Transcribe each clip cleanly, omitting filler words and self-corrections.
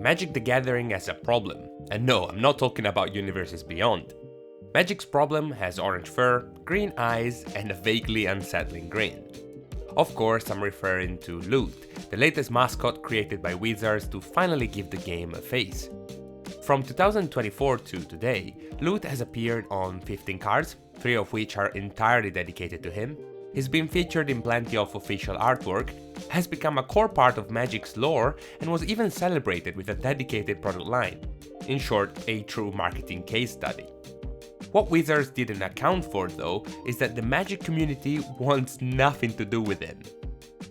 Magic the Gathering has a problem, and no, I'm not talking about Universes Beyond. Magic's problem has orange fur, green eyes, and a vaguely unsettling grin. Of course, I'm referring to Loot, the latest mascot created by Wizards to finally give the game a face. From 2024 to today, Loot has appeared on 15 cards, 3 of which are entirely dedicated to him. He's been featured in plenty of official artwork, has become a core part of Magic's lore, and was even celebrated with a dedicated product line. In short, a true marketing case study. What Wizards didn't account for, though, is that the Magic community wants nothing to do with him.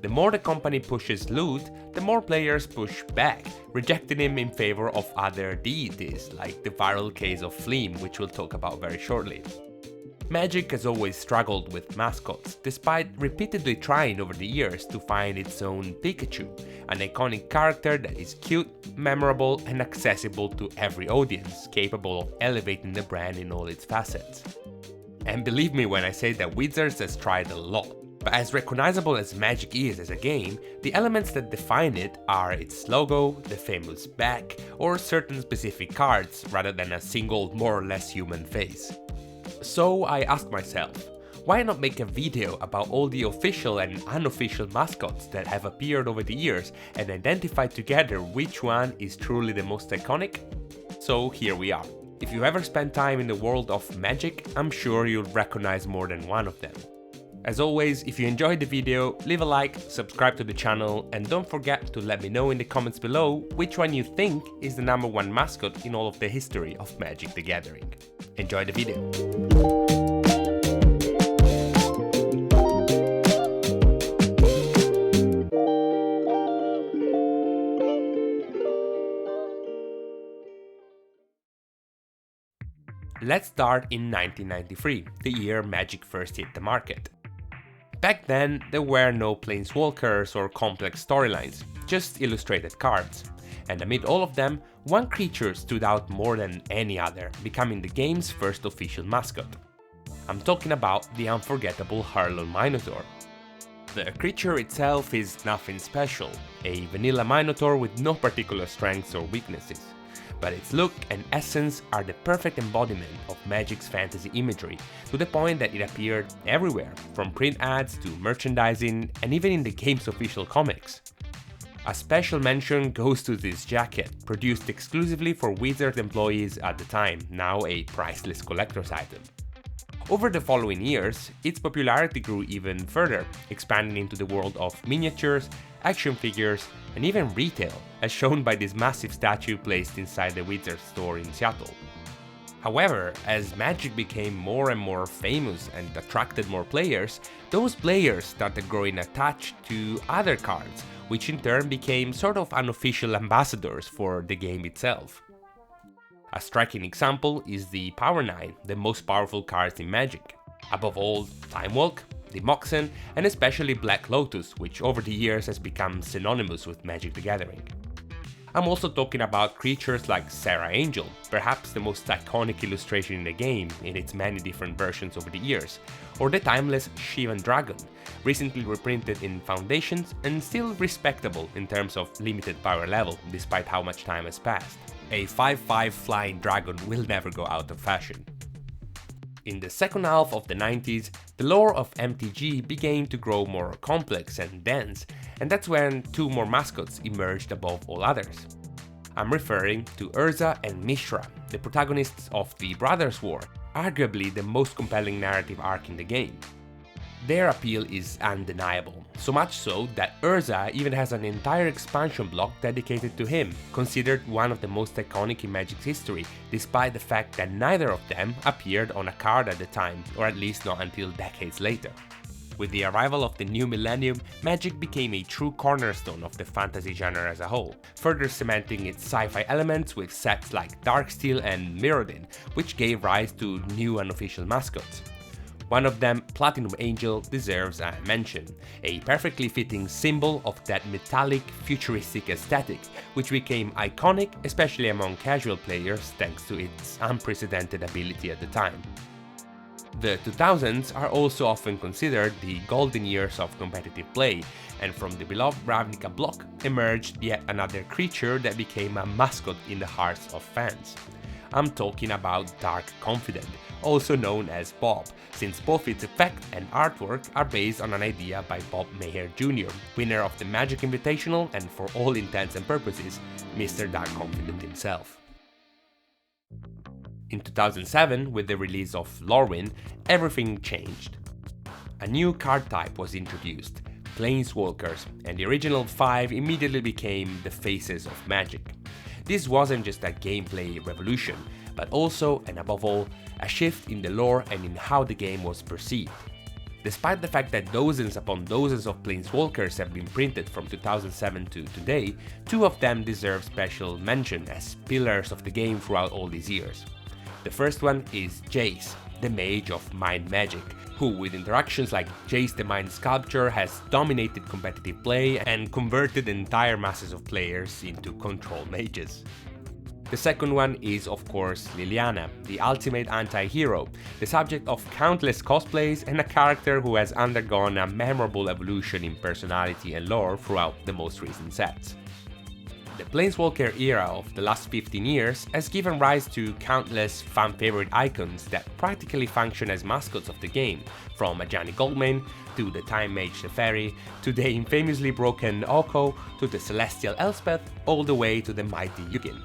The more the company pushes Loot, the more players push back, rejecting him in favor of other deities, like the viral case of Fleam, which we'll talk about very shortly. Magic has always struggled with mascots, despite repeatedly trying over the years to find its own Pikachu, an iconic character that is cute, memorable, and accessible to every audience, capable of elevating the brand in all its facets. And believe me when I say that Wizards has tried a lot. But as recognizable as Magic is as a game, the elements that define it are its logo, the famous back, or certain specific cards, rather than a single more or less human face. So I asked myself, why not make a video about all the official and unofficial mascots that have appeared over the years and identify together which one is truly the most iconic? So here we are. If you ever spend time in the world of Magic, I'm sure you'll recognize more than one of them. As always, if you enjoyed the video, leave a like, subscribe to the channel, and don't forget to let me know in the comments below which one you think is the #1 mascot in all of the history of Magic the Gathering. Enjoy the video! Let's start in 1993, the year Magic first hit the market. Back then, there were no planeswalkers or complex storylines, just illustrated cards. And amid all of them, one creature stood out more than any other, becoming the game's first official mascot. I'm talking about the unforgettable Harlon Minotaur. The creature itself is nothing special, a vanilla Minotaur with no particular strengths or weaknesses. But its look and essence are the perfect embodiment of Magic's fantasy imagery, to the point that it appeared everywhere, from print ads to merchandising and even in the game's official comics. A special mention goes to this jacket, produced exclusively for Wizards employees at the time, now a priceless collector's item. Over the following years, its popularity grew even further, expanding into the world of miniatures, action figures, and even retail, as shown by this massive statue placed inside the Wizards store in Seattle. However, as Magic became more and more famous and attracted more players, those players started growing attached to other cards, which in turn became sort of unofficial ambassadors for the game itself. A striking example is the Power 9, the most powerful cards in Magic. Above all, Time Walk, the Moxen, and especially Black Lotus, which over the years has become synonymous with Magic the Gathering. I'm also talking about creatures like Serra Angel, perhaps the most iconic illustration in the game in its many different versions over the years, or the timeless Shivan Dragon, recently reprinted in Foundations and still respectable in terms of limited power level despite how much time has passed. A 5/5 flying dragon will never go out of fashion. In the second half of the 90s, the lore of MTG began to grow more complex and dense, and that's when two more mascots emerged above all others. I'm referring to Urza and Mishra, the protagonists of the Brothers' War, arguably the most compelling narrative arc in the game. Their appeal is undeniable, so much so that Urza even has an entire expansion block dedicated to him, considered one of the most iconic in Magic's history, despite the fact that neither of them appeared on a card at the time, or at least not until decades later. With the arrival of the new millennium, Magic became a true cornerstone of the fantasy genre as a whole, further cementing its sci-fi elements with sets like Darksteel and Mirrodin, which gave rise to new unofficial mascots. One of them, Platinum Angel, deserves a mention, a perfectly fitting symbol of that metallic, futuristic aesthetic, which became iconic especially among casual players thanks to its unprecedented ability at the time. The 2000s are also often considered the golden years of competitive play, and from the beloved Ravnica block emerged yet another creature that became a mascot in the hearts of fans. I'm talking about Dark Confident, also known as Bob, since both its effect and artwork are based on an idea by Bob Maher Jr., winner of the Magic Invitational and for all intents and purposes, Mr. Dark Confident himself. In 2007, with the release of Lorwyn, everything changed. A new card type was introduced, Planeswalkers, and the original 5 immediately became the faces of Magic. This wasn't just a gameplay revolution, but also, and above all, a shift in the lore and in how the game was perceived. Despite the fact that dozens upon dozens of Planeswalkers have been printed from 2007 to today, 2 of them deserve special mention as pillars of the game throughout all these years. The first one is Jace, the Mage of Mind Magic, who with interactions like Jace the Mind Sculpture has dominated competitive play and converted entire masses of players into control mages. The second one is of course Liliana, the ultimate anti-hero, the subject of countless cosplays and a character who has undergone a memorable evolution in personality and lore throughout the most recent sets. The Planeswalker era of the last 15 years has given rise to countless fan-favorite icons that practically function as mascots of the game, from Ajani Goldmane to the Time Mage Teferi, to the infamously broken Oko, to the Celestial Elspeth, all the way to the mighty Yugin.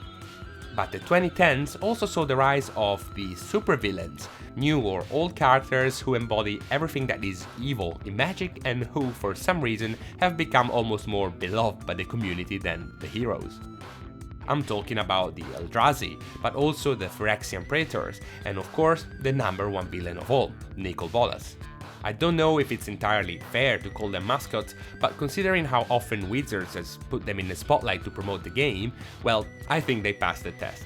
But the 2010s also saw the rise of the supervillains, new or old characters who embody everything that is evil in Magic and who, for some reason, have become almost more beloved by the community than the heroes. I'm talking about the Eldrazi, but also the Phyrexian Praetors, and of course, the #1 villain of all, Nicol Bolas. I don't know if it's entirely fair to call them mascots, but considering how often Wizards has put them in the spotlight to promote the game, well, I think they passed the test.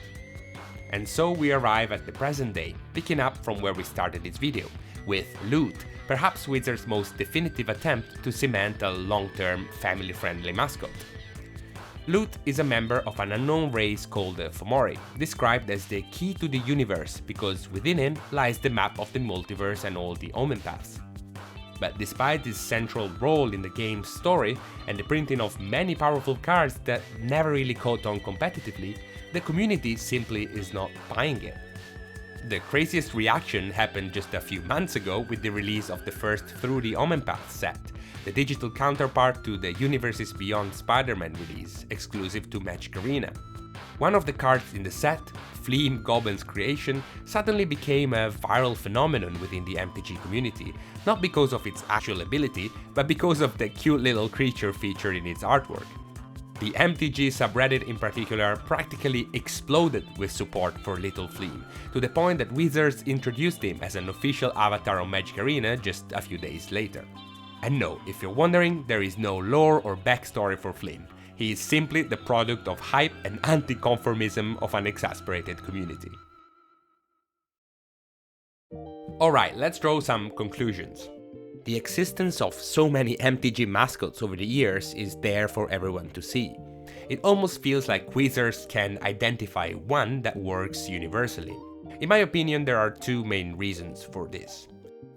And so we arrive at the present day, picking up from where we started this video, with Loot, perhaps Wizards' most definitive attempt to cement a long-term, family-friendly mascot. Loot is a member of an unknown race called the Fomori, described as the key to the universe because within him lies the map of the multiverse and all the omen paths. But despite his central role in the game's story and the printing of many powerful cards that never really caught on competitively, the community simply is not buying it. The craziest reaction happened just a few months ago with the release of the first Through the Omen Path set, the digital counterpart to the Universes Beyond Spider-Man release, exclusive to Magic Arena. One of the cards in the set, Fleeing Goblin's creation, suddenly became a viral phenomenon within the MTG community, not because of its actual ability, but because of the cute little creature featured in its artwork. The MTG subreddit in particular practically exploded with support for Little Fleam, to the point that Wizards introduced him as an official avatar on Magic Arena just a few days later. And no, if you're wondering, there is no lore or backstory for Fleam. He is simply the product of hype and anti-conformism of an exasperated community. Alright, let's draw some conclusions. The existence of so many MTG mascots over the years is there for everyone to see. It almost feels like Wizards can identify one that works universally. In my opinion, there are 2 main reasons for this.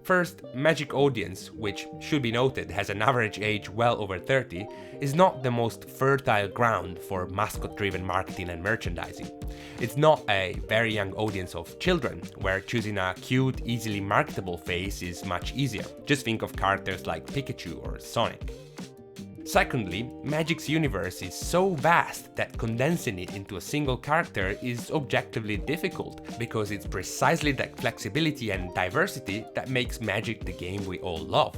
First, Magic audience, which should be noted has an average age well over 30, is not the most fertile ground for mascot-driven marketing and merchandising. It's not a very young audience of children, where choosing a cute, easily marketable face is much easier. Just think of characters like Pikachu or Sonic. Secondly, Magic's universe is so vast that condensing it into a single character is objectively difficult, because it's precisely that flexibility and diversity that makes Magic the game we all love.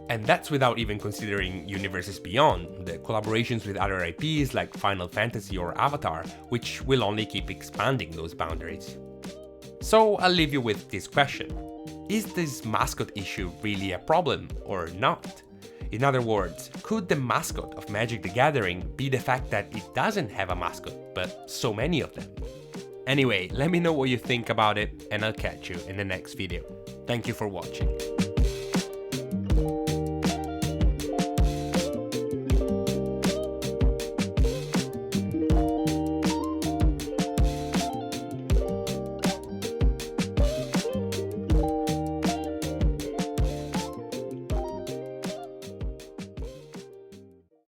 And that's without even considering universes beyond, the collaborations with other IPs like Final Fantasy or Avatar, which will only keep expanding those boundaries. So I'll leave you with this question. Is this mascot issue really a problem or not? In other words, could the mascot of Magic the Gathering be the fact that it doesn't have a mascot, but so many of them? Anyway, let me know what you think about it, and I'll catch you in the next video. Thank you for watching.